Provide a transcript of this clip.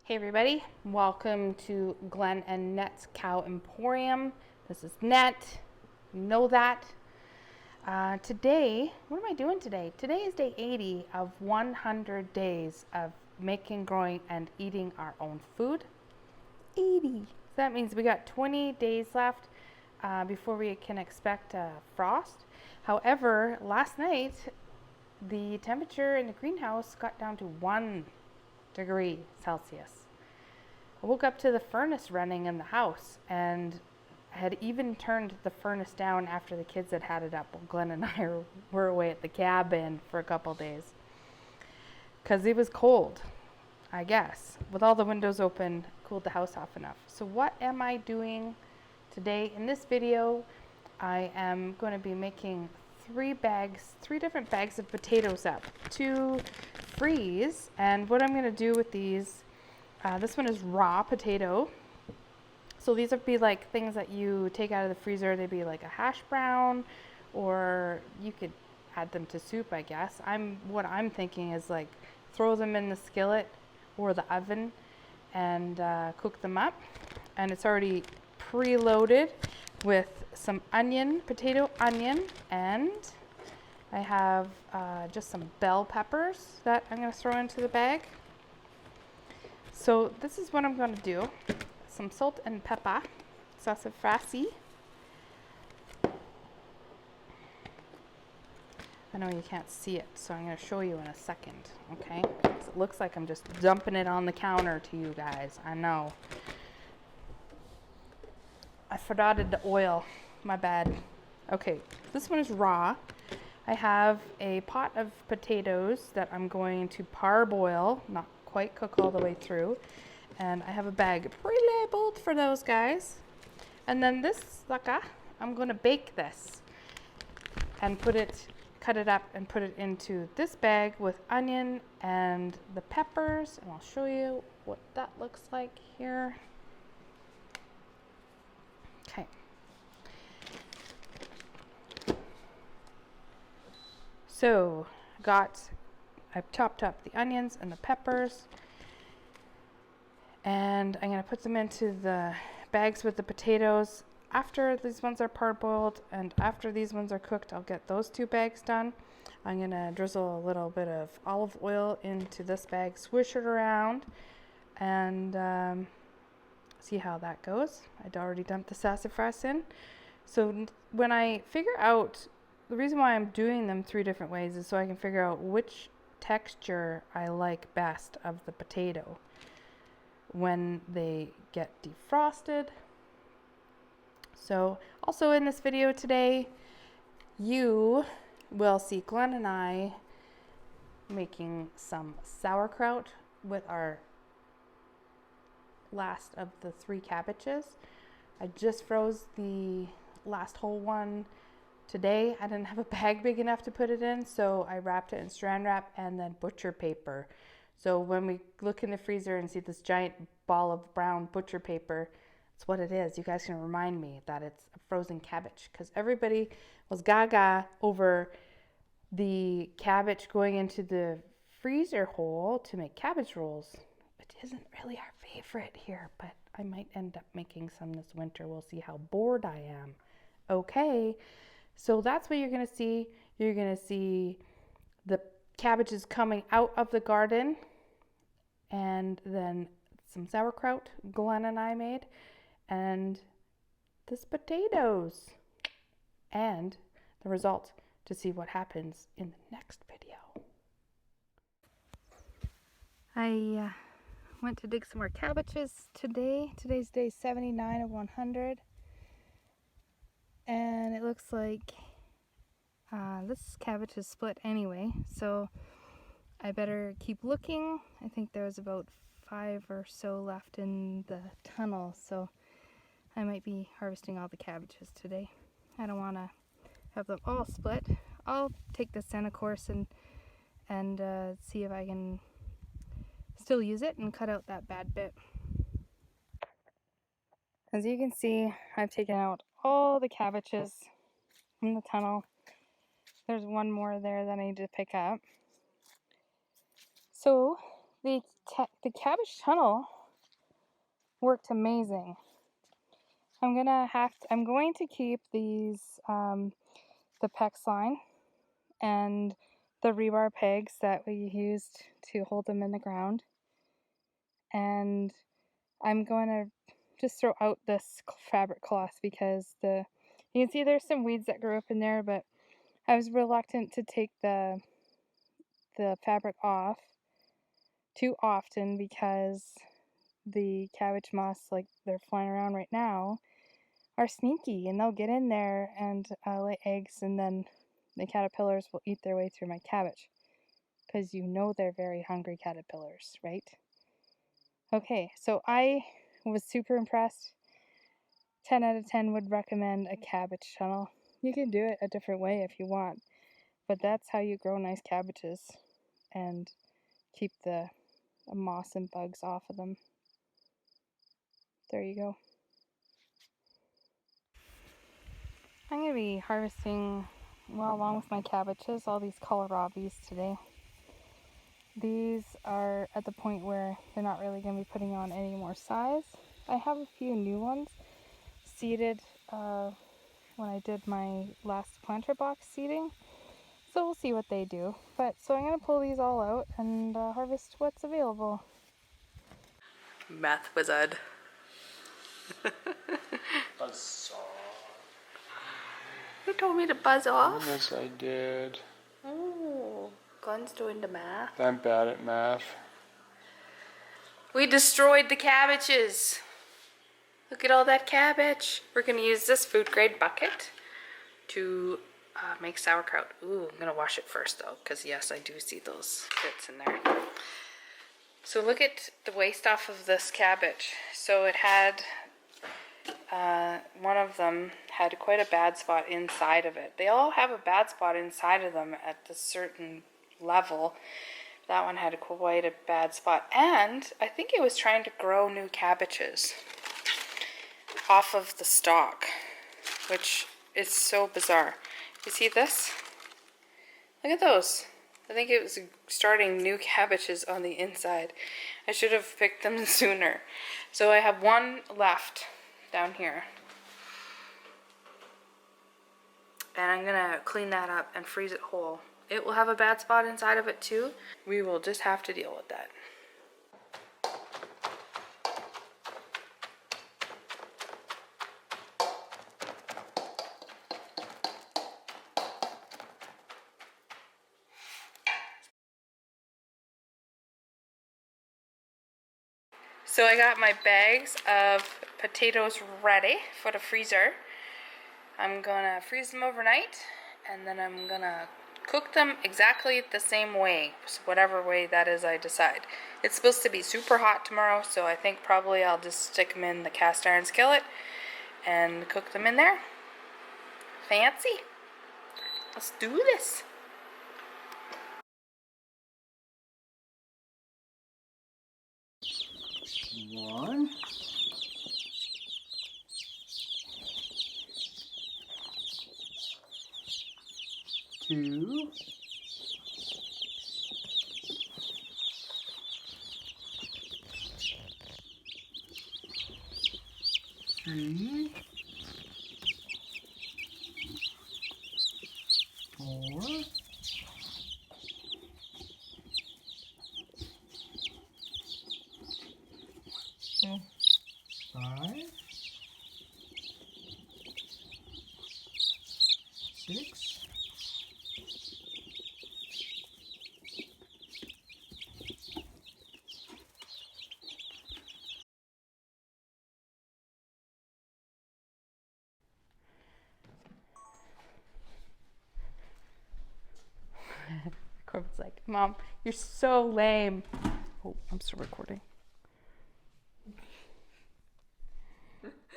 Hey everybody, welcome to Glen and Nette's Cow Emporium. This is Nette, you know that. Today, what am I doing today? Today is day 80 of 100 days of making, growing, and eating our own food. 80. So that means we got 20 days left before we can expect a frost. However, last night, the temperature in the greenhouse got down to 1 degree Celsius. I woke up to the furnace running in the house and had even turned the furnace down after the kids had it up while Glen and I were away at the cabin for a couple days. Because it was cold, I guess. With all the windows open, cooled the house off enough. So what am I doing today? In this video, I am going to be making three different bags of potatoes up to freeze. And what I'm going to do with these, this one is raw potato. So these would be like things that you take out of the freezer. They'd be like a hash brown, or you could add them to soup, I guess. What I'm thinking is like throw them in the skillet or the oven and cook them up. And it's already preloaded with some potato onion, and I have just some bell peppers that I'm going to throw into the bag. So this is what I'm going to do. Some salt and pepper, sassafras. I know you can't see it, so I'm going to show you in a second, okay? It looks like I'm just dumping it on the counter to you guys. I know. I forgot the oil. My bad. Okay, this one is raw. I have a pot of potatoes that I'm going to parboil, not quite cook all the way through. And I have a bag pre-labeled for those guys. And then this sucker, I'm going to bake this and cut it up and put it into this bag with onion and the peppers. And I'll show you what that looks like here. Okay. So I've chopped up the onions and the peppers, and I'm going to put them into the bags with the potatoes. After these ones are parboiled and after these ones are cooked, I'll get those 2 bags done. I'm going to drizzle a little bit of olive oil into this bag, swish it around, and see how that goes. I'd already dumped the sassafras in. So when I figure out, the reason why I'm doing them 3 different ways is so I can figure out which texture I like best of the potato when they get defrosted. So also in this video today, you will see Glen and I making some sauerkraut with our last of the 3 cabbages. I just froze the last whole one today. I didn't have a bag big enough to put it in, so I wrapped it in saran wrap and then butcher paper. So when we look in the freezer and see this giant ball of brown butcher paper, that's what it is. You guys can remind me that it's a frozen cabbage, because everybody was gaga over the cabbage going into the freezer hole to make cabbage rolls. It isn't really our favorite here, but I might end up making some this winter. We'll see how bored I am. Okay, so that's what you're going to see. You're going to see the cabbages coming out of the garden, and then some sauerkraut Glen and I made, and this potatoes, and the result to see what happens in the next video. I went to dig some more cabbages today. Today's day 79 of 100. And it looks like this cabbage is split anyway, so I better keep looking. I think there's about 5 or so left in the tunnel, so I might be harvesting all the cabbages today. I don't want to have them all split. I'll take this in, of course, and see if I can still use it and cut out that bad bit. As you can see, I've taken out all the cabbages from the tunnel. There's one more there that I need to pick up. So the the cabbage tunnel worked amazing. I'm going to keep these, the PEX line and the rebar pegs that we used to hold them in the ground. And I'm going to just throw out this fabric cloth because you can see there's some weeds that grew up in there, but I was reluctant to take the fabric off too often because the cabbage moths, like they're flying around right now, are sneaky and they'll get in there and lay eggs, and then the caterpillars will eat their way through my cabbage because you know they're very hungry caterpillars, right? Okay, so I was super impressed. 10 out of 10 would recommend a cabbage tunnel. You can do it a different way if you want, but that's how you grow nice cabbages and keep the moss and bugs off of them. There you go. I'm going to be harvesting, well, along with my cabbages, all these kohlrabies today. These are at the point where they're not really going to be putting on any more size. I have a few new ones seeded when I did my last planter box seeding. So we'll see what they do. But so I'm going to pull these all out and harvest what's available. Math wizard. Buzzsaw. You told me to buzz off? Yes, I did. Oh, Glen's doing the math. I'm bad at math. We destroyed the cabbages. Look at all that cabbage. We're going to use this food grade bucket to make sauerkraut. Ooh, I'm going to wash it first though, because yes, I do see those bits in there. So look at the waste off of this cabbage. So it had, one of them had quite a bad spot inside of it. They all have a bad spot inside of them at a certain level. That one had quite a bad spot. And I think it was trying to grow new cabbages off of the stalk, which is so bizarre. You see this? Look at those. I think it was starting new cabbages on the inside. I should have picked them sooner. So I have one left down here. And I'm gonna clean that up and freeze it whole. It will have a bad spot inside of it too. We will just have to deal with that. So I got my bags of potatoes ready for the freezer. I'm gonna freeze them overnight and then I'm gonna cook them exactly the same way, so whatever way that is I decide. It's supposed to be super hot tomorrow, so I think probably I'll just stick them in the cast iron skillet and cook them in there. Fancy. Let's do this. One. Two. Three. 4. 5. 6. 'Corbin's like, Mom, you're so lame. Oh, I'm still recording.